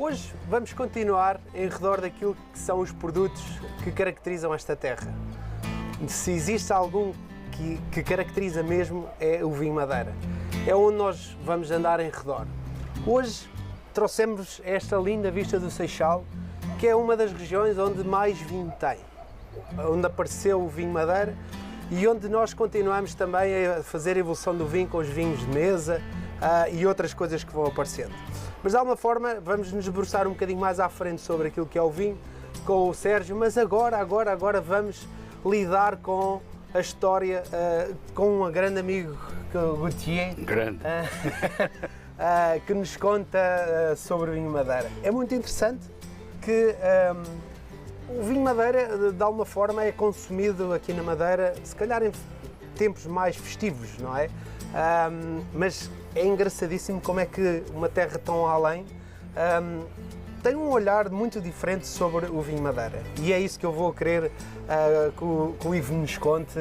Hoje vamos continuar em redor daquilo que são os produtos que caracterizam esta terra. Se existe algum que caracteriza mesmo é o vinho Madeira. É onde nós vamos andar em redor. Hoje trouxemos esta linda vista do Seixal, que é uma das regiões onde mais vinho tem, onde apareceu o vinho Madeira e onde nós continuamos também a fazer a evolução do vinho com os vinhos de mesa e outras coisas que vão aparecendo. Mas de alguma forma vamos nos debruçar um bocadinho mais à frente sobre aquilo que é o vinho com o Sérgio, mas agora vamos lidar com a história com um grande amigo, o Gauthier, que nos conta sobre o vinho Madeira. É muito interessante que o vinho Madeira, de alguma forma, é consumido aqui na Madeira, se calhar em tempos mais festivos, não é? Mas é engraçadíssimo como é que uma terra tão além tem um olhar muito diferente sobre o vinho Madeira. E é isso que eu vou querer que o Ivo nos conte.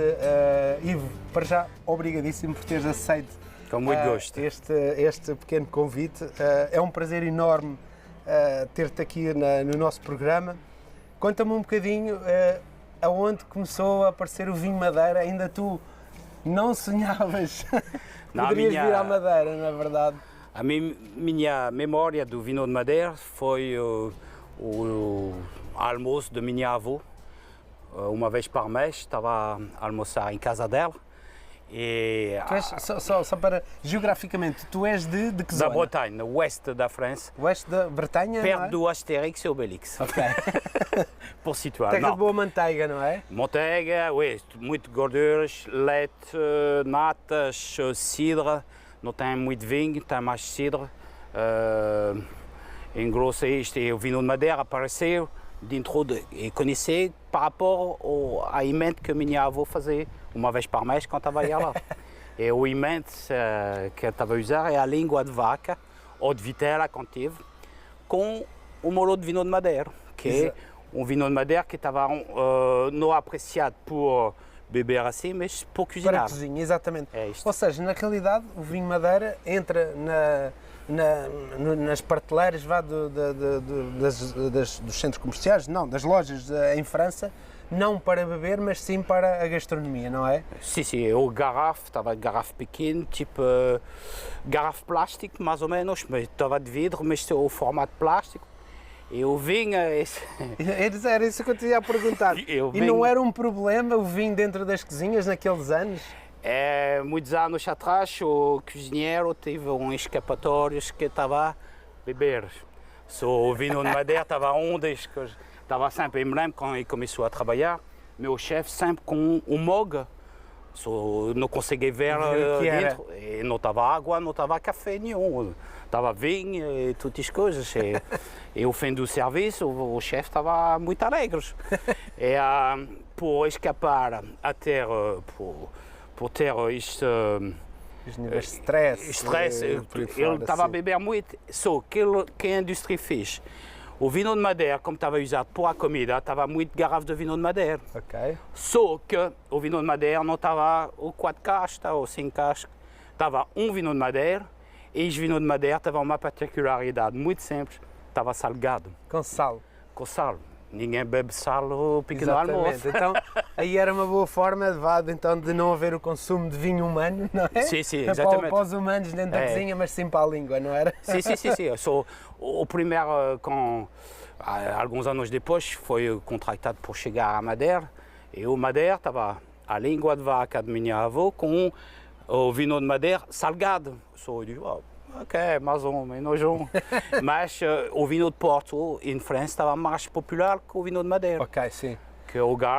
Ivo, para já, obrigadíssimo por teres aceito com muito gosto. Este pequeno convite. É um prazer enorme ter-te aqui no nosso programa. Conta-me um bocadinho aonde começou a aparecer o vinho Madeira. Ainda tu não sonhavas poderias vir à Madeira, na verdade. A minha memória do vinho de Madeira foi o almoço da minha avó. Uma vez por mês estava a almoçar em casa dela. E tu és, só para, geograficamente, tu és de que zona? Da Bretanha, no oeste da França. Oeste da Bretanha, perto não é? do Astérix e Obélix. Ok. Por situar. Terra de boa manteiga, não é? Manteiga, oui, muito gorduras, leite, natas, cidre. Não tem muito vinho, tem mais cidre. Em grosso é isto, e o vinho de Madeira apareceu dentro e conheci par rapport à emenda que a minha avó fazia uma vez por mês quando estava lá. E o emenda que eu estava a usar é a língua de vaca ou de vitela quando tive, com o molho de vinho de Madeira, que é um vinho de Madeira que estava não apreciado por beber assim, mas por cozinhar. Para cozinha, exatamente. É isto. Ou seja, na realidade, o vinho Madeira entra nas prateleiras dos centros comerciais, não, das lojas em França, não para beber, mas sim para a gastronomia, não é? Sim, o garrafa, estava garrafa pequena, tipo garrafa plástico, mais ou menos, mas estava de vidro, mas o formato plástico. E o vinho... Era isso que eu te ia perguntar. E não era um problema o vinho dentro das cozinhas naqueles anos? Muitos anos atrás, o cozinheiro teve um escapatório que estava a beber. O vinho de Madeira estava estava sempre, eu me lembro quando ele começou a trabalhar, meu chefe sempre com um mug. Não conseguia ver dentro. E não estava água, não estava café nenhum. Estava vinho e todas as coisas. E ao fim do serviço, o chefe estava muito alegre. E por escapar a ter, por ter este stress, ele estava a beber muito. Só que a indústria fez. O vinho de Madeira, como estava usado para a comida, estava muito garrafa de vinho de Madeira. Ok. Só que o vinho de Madeira não estava o 4 cascas ou 5 cascas. Estava um vinho de Madeira e esse vinho de Madeira estava uma particularidade muito simples. Estava salgado. Com sal. Com sal. Ninguém bebe sal no pequeno almoço. Então, aí era uma boa forma de não haver o consumo de vinho humano, não é? Sim, exatamente. Para os humanos dentro da cozinha, mas sim para a língua, não era? Sim. Eu sou o primeiro, alguns anos depois, foi contratado por chegar à Madeira. E o Madeira estava a língua de vaca de minha avó com o vinho de Madeira salgado. Eu disse, ok, mais um, menos um. Mas o vinho de Porto, em França, estava mais popular que o vinho de Madeira. Ok, sim. Que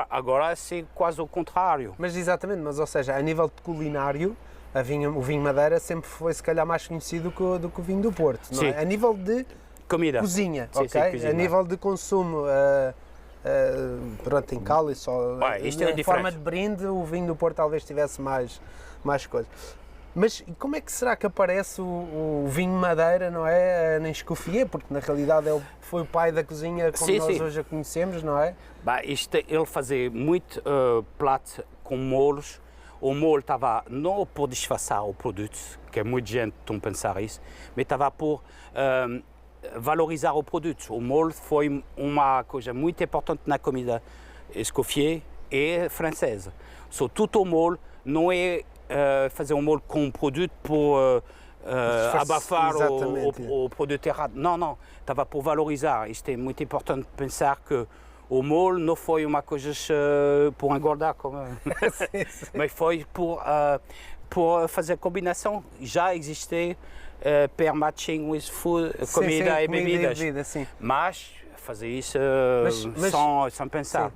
agora é quase o contrário. Mas exatamente, ou seja, a nível de culinário, o vinho Madeira sempre foi se calhar mais conhecido do que o vinho do Porto, não é? A nível de comida. Cozinha, sim, ok? Cozinha. A nível de consumo, pronto, em cálice, em forma de brinde, o vinho do Porto talvez tivesse mais coisas. Mas como é que será que aparece o vinho Madeira, não é, na Escoffier? Porque na realidade ele foi o pai da cozinha como nós hoje a conhecemos, não é? Ele fazia muito prato com molhos. O molho estava não por disfarçar o produto, que muita gente tem pensar isso, mas estava por valorizar o produto. O molho foi uma coisa muito importante na comida Escoffier e francesa. So, tudo o molho não é fazer um molho com um produto por abafar o produto errado. Não, não. Estava por valorizar. Isto é muito importante pensar que o molho não foi uma coisa por engordar, mas foi por fazer combinação. Já existia per matching with food, comida e bebidas. Mas fazer isso sem pensar.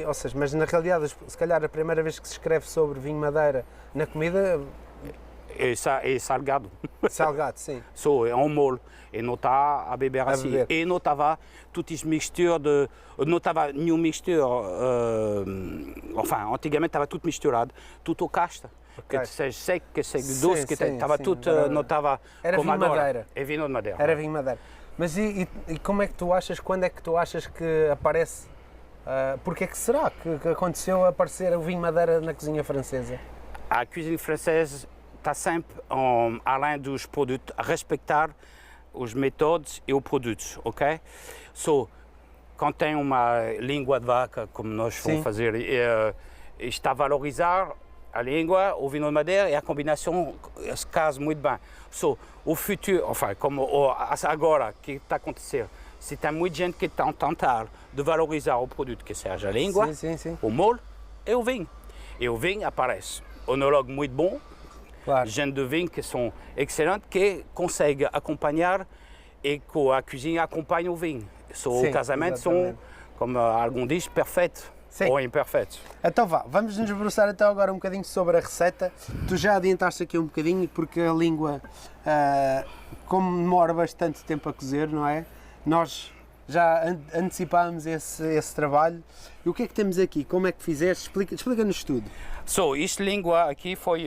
Ou seja, mas na realidade, se calhar a primeira vez que se escreve sobre vinho Madeira na comida... É salgado. Salgado, sim. É um molho. E não está a beber assim. E não estava todas as misturas não estava nenhuma mistura. Antigamente estava tudo misturado, tudo ao casta. Okay. Que seja seco, que seja doce, que estava tudo, não estava como agora. Madeira. É vinho de Madeira. Era vinho Madeira. Mas e como é que tu achas, quando é que tu achas que aparece, porque é que será que aconteceu aparecer o vinho Madeira na cozinha francesa? A cozinha francesa está sempre, além dos produtos, a respeitar os métodos e os produtos, ok? Quando tem uma língua de vaca, como nós vamos fazer, está a valorizar a língua, o vinho de Madeira, e a combinação se casa muito bem. O futuro, como agora, que está a acontecer, se tem muita gente que está a tentar de valorizar o produto, que seja a língua, o molho e o vinho. E o vinho aparece. Onólogo muito bom, gente de vinho que são excelentes, que conseguem acompanhar e que a cozinha acompanha o vinho. O casamento são, como algum diz, perfeitos ou imperfeitos. Então vamos nos debruçar então agora um bocadinho sobre a receita. Tu já adiantaste aqui um bocadinho, porque a língua, como demora bastante tempo a cozer, não é? Nós já antecipámos esse trabalho. E o que é que temos aqui? Como é que fizeste? Explica-nos tudo. Esta língua aqui foi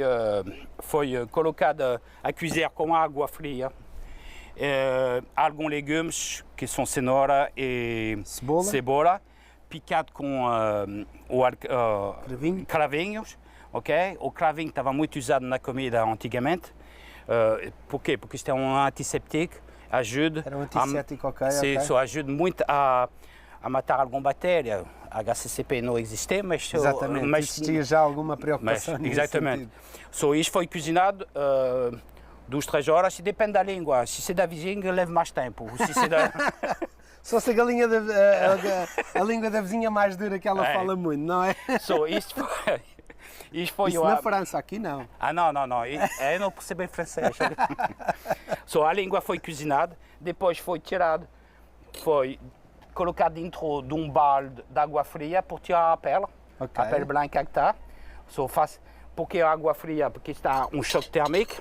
colocada a cozer com água fria. Alguns legumes, que são cenoura e cebola, picado com cravinhos. Okay? O cravinho estava muito usado na comida antigamente. Por quê? Porque isto é um antisséptico. Ajuda. Era um antisséptico, Isso ajuda muito a matar alguma bactéria. A HCCP não existia, mas... Exatamente, mas existia já alguma preocupação exatamente. Isto foi cozinado 2-3 horas, e depende da língua. Se é da vizinha, leva mais tempo. Só se a língua da vizinha é mais dura, que ela fala muito, não é? Isto foi na França, aqui não. Não. Eu não percebo em francês. A língua foi cozinada, depois foi tirada, foi colocado dentro de um balde de água fria por tirar a pele branca que está. Porque a água fria, porque está um choque térmico,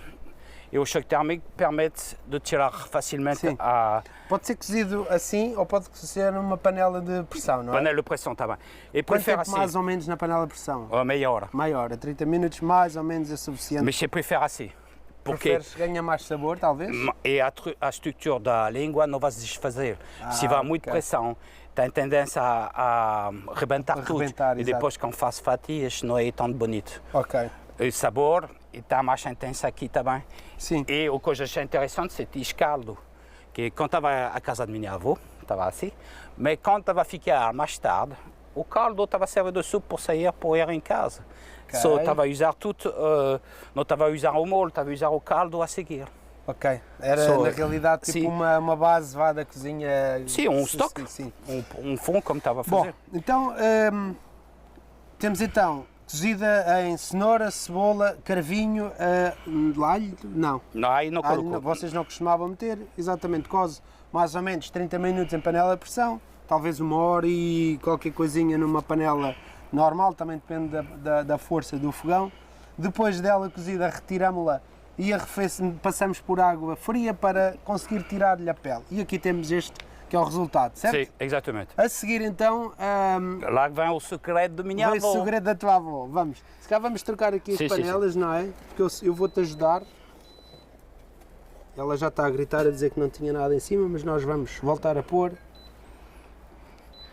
e o choque térmico permite de tirar facilmente a... Pode ser cozido assim ou pode ser numa panela de pressão, não é? Panela de pressão, está bem. Quanto tempo assim, mais ou menos na panela de pressão? Meia hora. Meia hora, 30 minutos mais ou menos é suficiente. Mas eu prefiro assim. Porque ganha mais sabor, talvez? E a estrutura da língua não vai se desfazer. Se vai muito pressão, tem tendência a rebentar tudo. E depois, quando faz fatias, não é tão bonito. Ok. O sabor está mais intenso aqui também. Sim. E o que eu achei interessante, é este caldo, que quando estava à casa da minha avó, estava assim, mas quando estava a ficar mais tarde, o caldo estava servido de suco por sair para ir em casa. Estava a usar tudo, não estava a usar o molho, estava a usar o caldo a seguir. Ok. Era na realidade tipo uma base da cozinha. Sim, um estoque, um fundo como estava a fazer. Bom, então temos cozida em cenoura, cebola, carvinho, alho? Não. Não, aí não colocou. Vocês não costumavam meter, exatamente, coze mais ou menos 30 minutos em panela de pressão, talvez 1 hora e qualquer coisinha numa panela normal, também depende da força do fogão. Depois dela cozida, retiramos-la e passamos por água fria para conseguir tirar-lhe a pele. E aqui temos este, que é o resultado, certo? Sim, exatamente. A seguir, então... lá vem o segredo da minha avó. O segredo da tua avó. Vamos. Se calhar vamos trocar aqui as panelas, não é? Porque eu vou-te ajudar. Ela já está a gritar, a dizer que não tinha nada em cima, mas nós vamos voltar a pôr.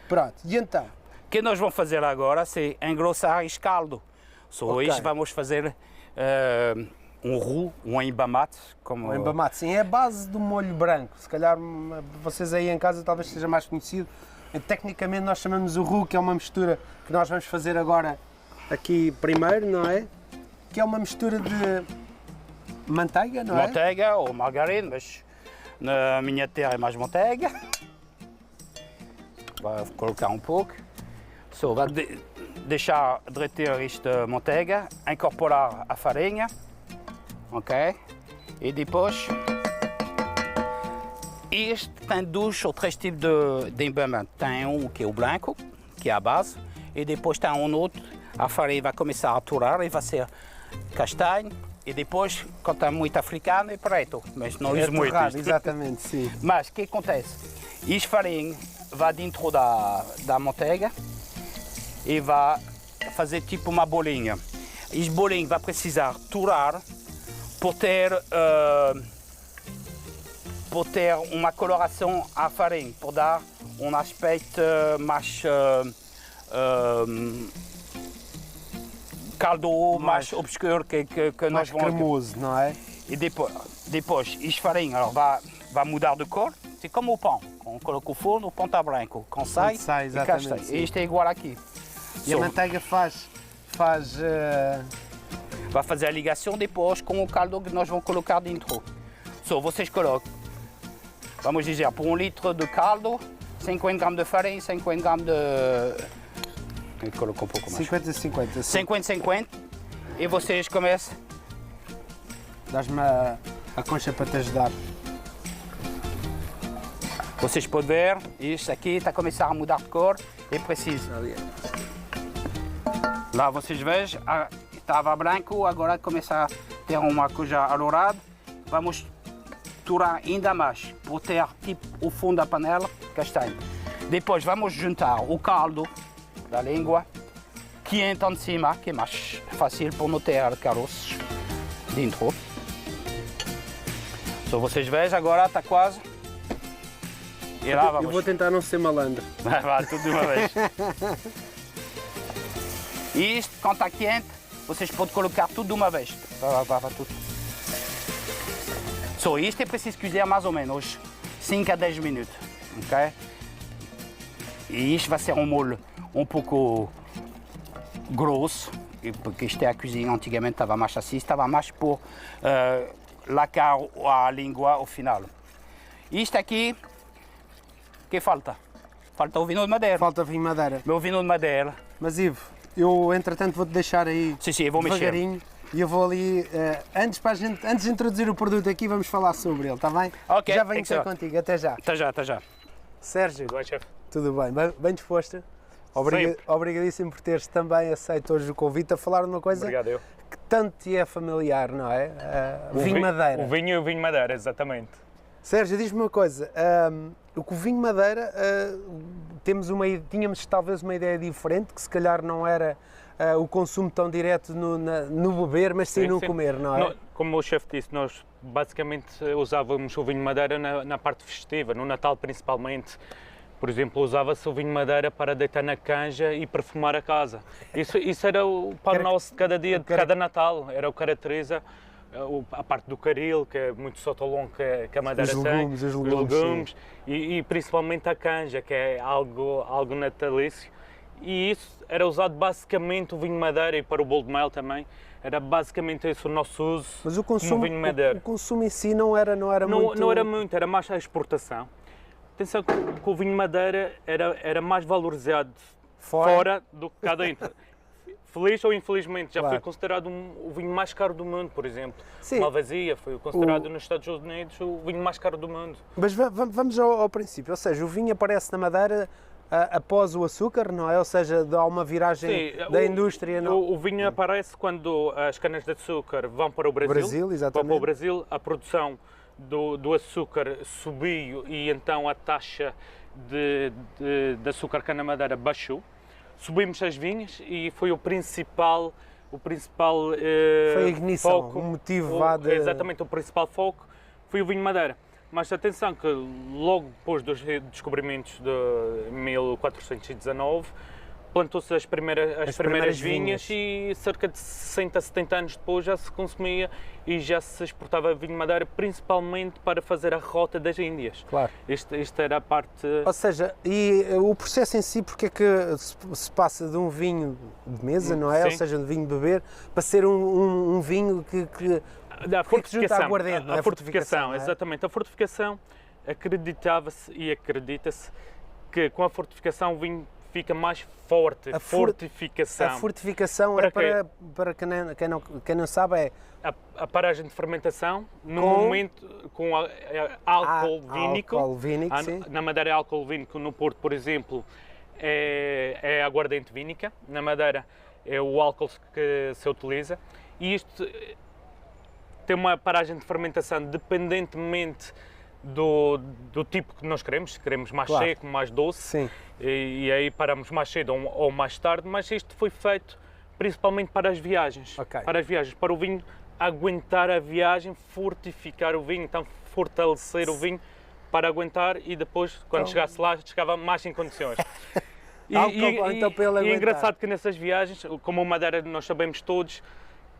Pronto. E então? O que nós vamos fazer agora é engrossar este caldo. Hoje vamos fazer um roux, um embamate. Como... O embamate, sim, é a base do molho branco. Se calhar vocês aí em casa talvez seja mais conhecido. Tecnicamente nós chamamos o roux, que é uma mistura que nós vamos fazer agora aqui primeiro, não é? Que é uma mistura de manteiga, não é? Manteiga ou margarina, mas na minha terra é mais manteiga. Vou colocar um pouco. Vai deixar derreter esta manteiga, incorporar a farinha, ok? E depois, este tem dois ou três tipos de embamante. Tem um que é o branco, que é a base, e depois tem um outro, a farinha vai começar a aturar e vai ser castanho, e depois, quando é muito africano, é preto, mas não uso muito isto. Exatamente, sim. Mas o que acontece? Esta farinha vai dentro da manteiga e vai fazer tipo uma bolinha. Este bolinho vai precisar turar por ter uma coloração à farinha, por dar um aspecto mais caldo, mais obscuro que mais nós vamos... cremoso, não é? E depois esta farinha vai mudar de cor. É como o pão. Quando coloca o forno, o pão está branco. Quando sai, e cá está. E isto é igual aqui. E a manteiga faz vai fazer a ligação depois com o caldo que nós vamos colocar dentro. Vocês colocam, vamos dizer, por 1 litro de caldo, 50 gramas de farinha, 50 gramas de... Coloca um pouco mais. 50-50. 50-50. E vocês começam... Dás-me a concha para te ajudar. Vocês podem ver, isto aqui está a começar a mudar de cor, é preciso. Lá vocês vejam, estava branco, agora começa a ter uma coisa alourada. Vamos turar ainda mais, para ter tipo o fundo da panela castanho. Depois vamos juntar o caldo da língua, que entra em cima, que é mais fácil para não ter caroços dentro. Vocês vejam, agora está quase. E lá vamos. Eu vou tentar não ser malandro. Vai tudo de uma vez. E isto, quando está quente, vocês podem colocar tudo de uma vez. Vai tudo. Isto é preciso cozinhar mais ou menos 5 a 10 minutos. Ok? E isto vai ser um molho um pouco grosso, porque isto é a cozinha, antigamente estava mais assim, estava mais por lacar a língua ao final. Isto aqui, que falta? Falta o vinho de madeira. Falta vinho de madeira. Meu vinho de madeira. Mas Ivo, eu entretanto vou-te deixar aí eu vou devagarinho mexer. E eu vou ali, antes de introduzir o produto aqui, vamos falar sobre ele, está bem? Ok. Já venho ter contigo, até já. Até já. Sérgio, Tudo bem, chefe? tudo bem? Bem disposto? Sempre. Obrigadíssimo por teres também aceito hoje o convite a falar de uma coisa Obrigado, eu. que tanto te é familiar, não é? Vinho Madeira. O vinho e o vinho Madeira, exatamente. Sérgio, diz-me uma coisa, o vinho Madeira, tínhamos talvez uma ideia diferente, que se calhar não era o consumo tão direto no beber, mas sim no comer, não é? Como o chefe disse, nós basicamente usávamos o vinho Madeira na parte festiva, no Natal principalmente. Por exemplo, usava-se o vinho Madeira para deitar na canja e perfumar a casa. Isso era o pão nosso de cada dia, de cada Natal, era o que caracteriza a parte do caril, que é muito sotolon que a Madeira tem, os legumes e principalmente a canja, que é algo natalício. E isso era usado basicamente o vinho Madeira, e para o bolo de mel também, era basicamente esse o nosso uso. Mas o consumo, vinho Madeira. O consumo em si não era muito... Não era muito, era mais a exportação. Atenção que o vinho Madeira era mais valorizado fora do que cá dentro. Feliz ou infelizmente, já foi considerado o vinho mais caro do mundo, por exemplo. Sim. Malvasia foi considerado nos Estados Unidos o vinho mais caro do mundo. Mas vamos ao princípio, ou seja, o vinho aparece na Madeira após o açúcar, não é? Ou seja, há uma viragem da indústria. Não? O vinho aparece quando as canas de açúcar vão para o Brasil. Exatamente. Vão para o Brasil, a produção do açúcar subiu e então a taxa de açúcar cá na Madeira baixou. Subimos as vinhas e foi o principal foi a ignição, foco, o motivo exatamente, o principal foco foi o vinho Madeira. Mas atenção que logo depois dos descobrimentos de 1419, plantou-se as primeiras vinhas vinhas. e cerca de 60, 70 anos depois já se consumia e já se exportava vinho de Madeira, principalmente para fazer a rota das Índias. Claro. Esta era a parte... Ou seja, e o processo em si, porque é que se passa de um vinho de mesa, não é? Sim. Ou seja, de vinho de beber, para ser um vinho que Da junta à aguardente, não é? a fortificação, não é? exatamente. A fortificação, acreditava-se e acredita-se que com a fortificação o vinho fica mais forte. A fortificação. fortificação Para é quê? para quem não sabe, é A paragem de fermentação, no Com? momento com álcool vínico. álcool vínico, sim. Na Madeira é álcool vínico, no Porto, por exemplo, é aguardente vínica. Na Madeira é o álcool que se utiliza. E isto tem uma paragem de fermentação dependentemente do tipo que nós queremos. Se queremos mais Claro. seco, mais doce, Sim. e aí paramos mais cedo ou mais tarde, mas isto foi feito principalmente para as viagens. Ok. Para as viagens, para o vinho aguentar a viagem, fortificar o vinho, então fortalecer o vinho para aguentar e depois, quando Então- chegasse lá, chegava mais em condições. Então, para ele e é aguentar. engraçado que nessas viagens, como o Madeira, nós sabemos todos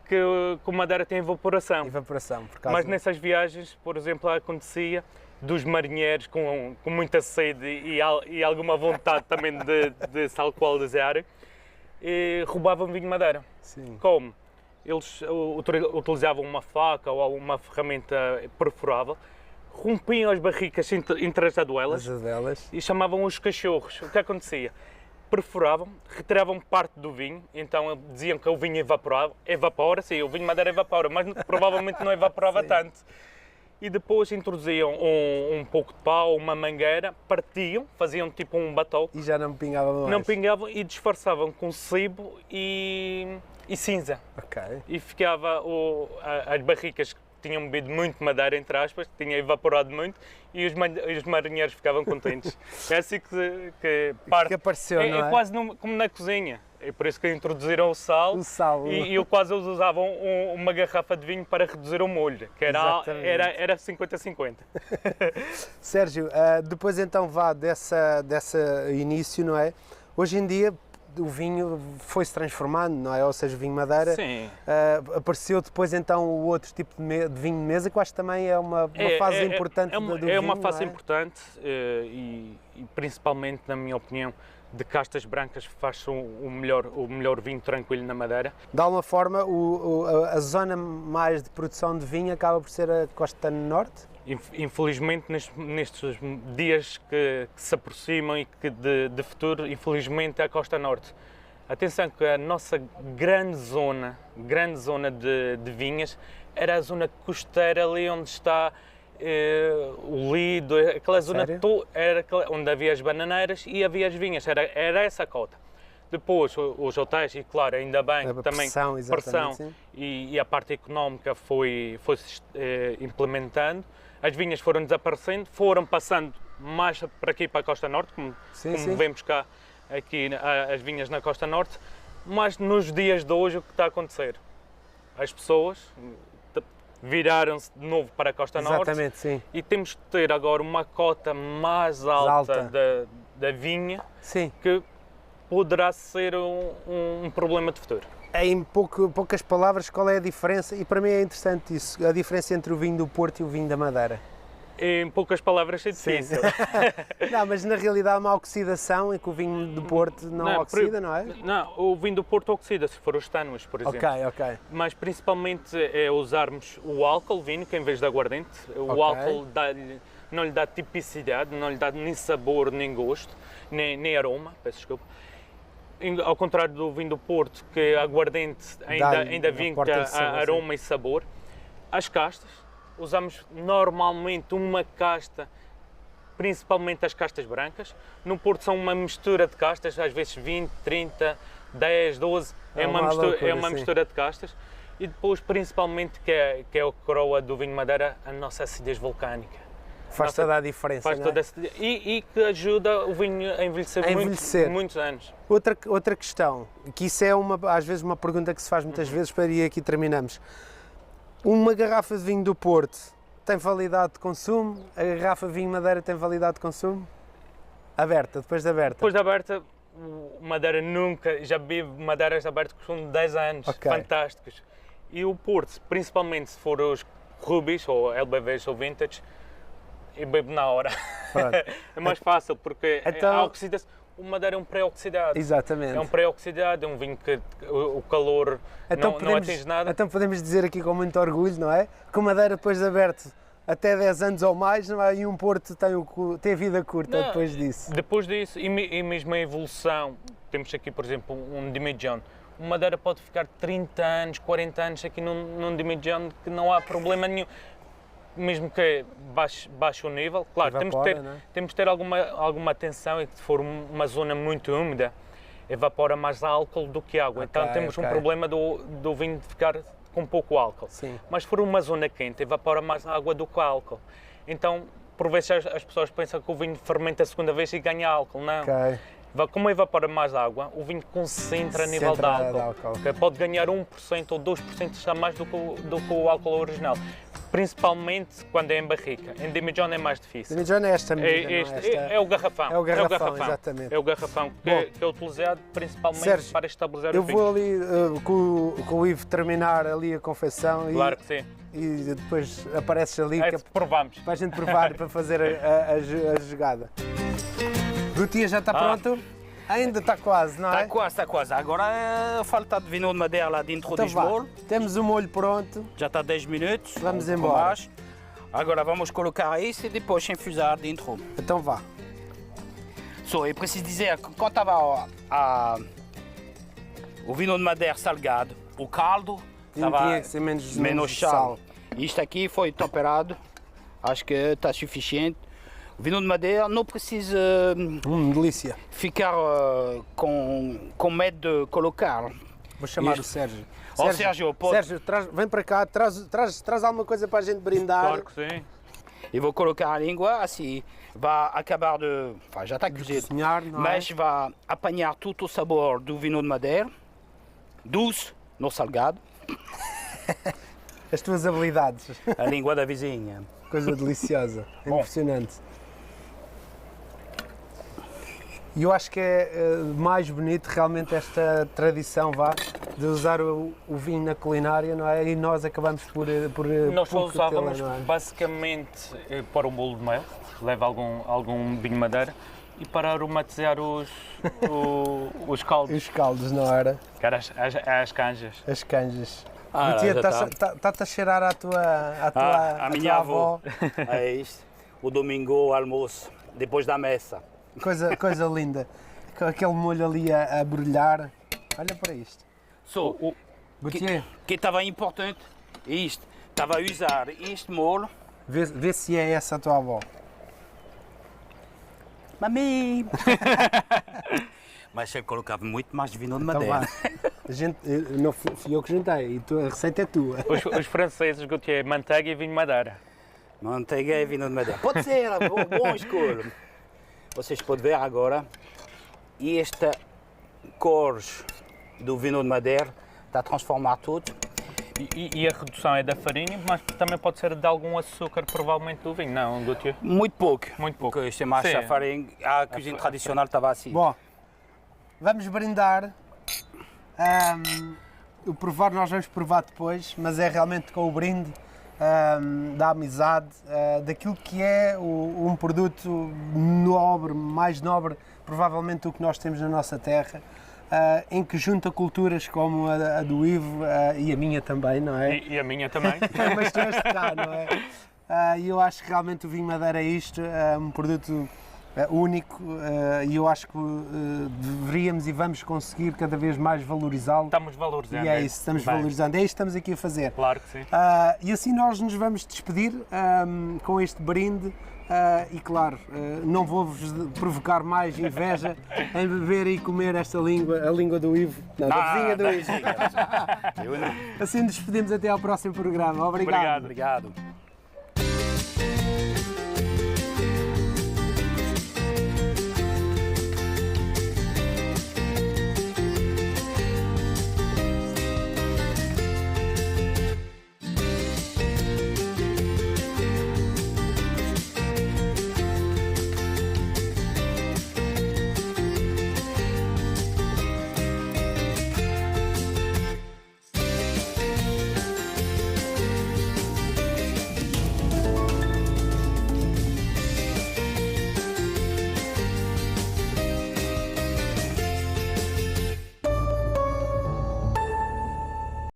que o Madeira tem evaporação. Evaporação, por causa Mas nessas viagens, por exemplo, acontecia dos marinheiros com muita sede e alguma vontade também de se alcoolizar, e roubavam vinho de Madeira. Sim. Como? Eles utilizavam uma faca ou uma ferramenta perfurável, rompiam as barricas entre as aduelas As delas. e chamavam os cachorros. O que acontecia? Perfuravam, retiravam parte do vinho, então diziam que o vinho evapora, sim, o vinho de Madeira evapora, mas provavelmente não evaporava Sim. tanto. E depois introduziam um pouco de pau, uma mangueira, partiam, faziam tipo um batou, E já não pingava mais. não pingavam e disfarçavam com sebo e cinza. Ok. E ficava as barricas que tinham bebido muito madeira, entre aspas, que tinha evaporado muito, e os marinheiros ficavam contentes. É assim que parte. Que apareceu, não é? Quase como na cozinha. É por isso que introduziram o sal. O sal. E eu quase eles usavam uma garrafa de vinho para reduzir o molho, que era Exatamente. 50-50. Sérgio, depois então vá desse início, não é? Hoje em dia o vinho foi-se transformando, não é? Ou seja, o vinho Madeira. Sim. Apareceu depois então o outro tipo de vinho de mesa, que eu acho que também é uma fase importante do vinho. É uma fase não é? importante e principalmente, na minha opinião, de castas brancas faz-se o melhor vinho tranquilo na Madeira. De alguma forma, a zona mais de produção de vinho acaba por ser a Costa Norte? Infelizmente, nestes dias que se aproximam e que de futuro, infelizmente, é a Costa Norte. Atenção que a nossa grande zona de vinhas era a zona costeira ali onde está o Lido, aquela zona onde havia as bananeiras e havia as vinhas, era essa a cota. Depois os hotéis, e claro, ainda bem, A também pressão, sim. e a parte económica foi implementando, as vinhas foram desaparecendo, foram passando mais para aqui, para a Costa Norte, como vemos cá aqui as vinhas na Costa Norte, mas nos dias de hoje o que está a acontecer? As pessoas viraram-se de novo para a Costa Norte. Exatamente, sim. E temos que ter agora uma cota mais alta da vinha, Sim. que poderá ser um problema de futuro. Em poucas palavras, qual é a diferença? E para mim é interessante isso, a diferença entre o vinho do Porto e o vinho da Madeira. Em poucas palavras é Sim. difícil. Não, mas na realidade há uma oxidação em que o vinho do Porto não oxida, não é? Não, o vinho do Porto oxida, se for os tâninos, por exemplo. Ok. Mas principalmente é usarmos o álcool vínico em vez de aguardente. O álcool não lhe dá tipicidade, não lhe dá nem sabor, nem gosto, nem aroma, peço desculpa. Ao contrário do vinho do Porto, que aguardente ainda vinca aroma e sabor. As castas, usamos normalmente uma casta, principalmente as castas brancas. No Porto são uma mistura de castas, às vezes 20, 30, 10, 12, é uma mistura de castas. E depois, principalmente, que é a coroa do vinho Madeira, a nossa acidez volcânica. Faz toda a diferença, Faz não é? toda e que ajuda o vinho a envelhecer, muitos anos. Outra questão, que isso é às vezes uma pergunta que se faz muitas vezes, e aqui terminamos. Uma garrafa de vinho do Porto tem validade de consumo? A garrafa de vinho Madeira tem validade de consumo? Aberta, depois de aberta? Depois de aberta, Madeira nunca, já bebi madeiras abertas com 10 anos, Ok. fantásticos. E o Porto, principalmente se for os Rubis ou LBVs ou Vintage, eu bebo na hora. Pronto. É mais fácil, porque Então- a oxidação, o Madeira é um pré-oxidado. Exatamente. É um pré-oxidado, é um vinho que o calor não atinge nada. Então podemos dizer aqui com muito orgulho, não é? Que o Madeira depois de aberto até 10 anos ou mais, não é? E um Porto tem vida curta Não, depois disso. Depois disso, e mesmo a evolução, temos aqui, por exemplo, um Dimijon. O Madeira pode ficar 30 anos, 40 anos aqui num Dimijon, que não há problema nenhum. Mesmo que baixe o nível, claro, Evapora, não é? temos de ter alguma atenção, e que se for uma zona muito úmida, evapora mais álcool do que água. Então Ok, temos ok. um problema do vinho de ficar com pouco álcool. Sim. Mas se for uma zona quente, evapora mais água do que álcool. Então, por vezes as pessoas pensam que o vinho fermenta a segunda vez e ganha álcool. Não. Ok. Como evapora mais água, o vinho concentra a nível de Concentra de álcool. álcool. Que pode ganhar 1% ou 2% a mais do que o álcool original. Principalmente quando é em barrica. Em Dimijon é mais difícil. Dimijon é esta medida, não é? É o garrafão. É o garrafão, exatamente. É o garrafão Bom, que é utilizado principalmente Sérgio, para estabilizar Eu o vinho. vou ali com o Ivo terminar ali a confecção Claro que sim. e depois apareces ali É, que é provamos. para a gente provar para fazer a jogada. Gutia já está pronto? Ainda está quase, não é? Está quase, está quase. Agora falta de vinho de madeira lá dentro Então do vá. bolo. Temos o molho pronto. Já está 10 minutos. Vamos com embora. baixo. Agora vamos colocar isso e depois infusar dentro. Então vá. Só, eu preciso dizer que quando estava o vinho de madeira salgado, o caldo estava Tinha que ser menos sal. Isto aqui foi temperado, acho que está suficiente. O vinho de madeira não precisa Delícia. ficar com medo de colocar. Vou chamar Isto. o Sérgio. Ó, Sérgio, pode- Sérgio, vem para cá, traz alguma coisa para a gente brindar. Claro que sim. Eu vou colocar a língua, assim, vai acabar de... Enfin, já está cozido. cozinhar, não é? Mas vai apanhar todo o sabor do vinho de madeira, doce, não salgado, As tuas habilidades. a língua da vizinha. Coisa deliciosa. Impressionante. E eu acho que é mais bonito realmente esta tradição, de usar o vinho na culinária, não é? E nós acabamos por Nós só por curtê-la, usávamos não é? basicamente para o bolo de mel, que leva algum vinho de madeira, e para aromatizar os caldos, Os caldos, não era? que eram as canjas. As canjas. Ah, Tia, já está-te a cheirar à A minha tua avó. É isto. O domingo, o almoço, depois da messa. Coisa linda. Com aquele molho ali a brilhar. Olha para isto. Só, Gautier, que estava importante é isto. Estava a usar este molho. vê se é essa a tua avó. Mami! Mas eu colocava muito mais vinho de Então madeira. vá. Não fui eu que juntei, a receita é tua. Os franceses, Gautier, manteiga e vinho de madeira. Manteiga e vinho de madeira. Pode ser, bom escolha. Vocês podem ver agora, esta cor do vinho de madeira está a transformar tudo. E a redução é da farinha, mas também pode ser de algum açúcar, provavelmente, do vinho, não, Gautier? Muito pouco. Muito pouco. Porque isto é mais Sim. a farinha. A cozinha tradicional estava assim. Bom, vamos brindar. O provar nós vamos provar depois, mas é realmente com o brinde da amizade, daquilo que é um produto nobre, mais nobre, provavelmente do que nós temos na nossa terra, em que junta culturas como a do Ivo e a minha também, não é? E a minha também. Mas tu és de cá, não é? E eu acho que realmente o vinho Madeira é isto, é um produto único e eu acho que deveríamos e vamos conseguir cada vez mais valorizá-lo. Estamos valorizando. E é isso, estamos Bem, valorizando, é isto que estamos aqui a fazer. Claro que sim. E assim nós nos vamos despedir com este brinde e claro, não vou-vos provocar mais inveja em beber e comer esta língua, a língua do Ivo, não, da vizinha do Ivo. Eu não. Assim nos despedimos até ao próximo programa. Obrigado. Obrigado. Obrigado.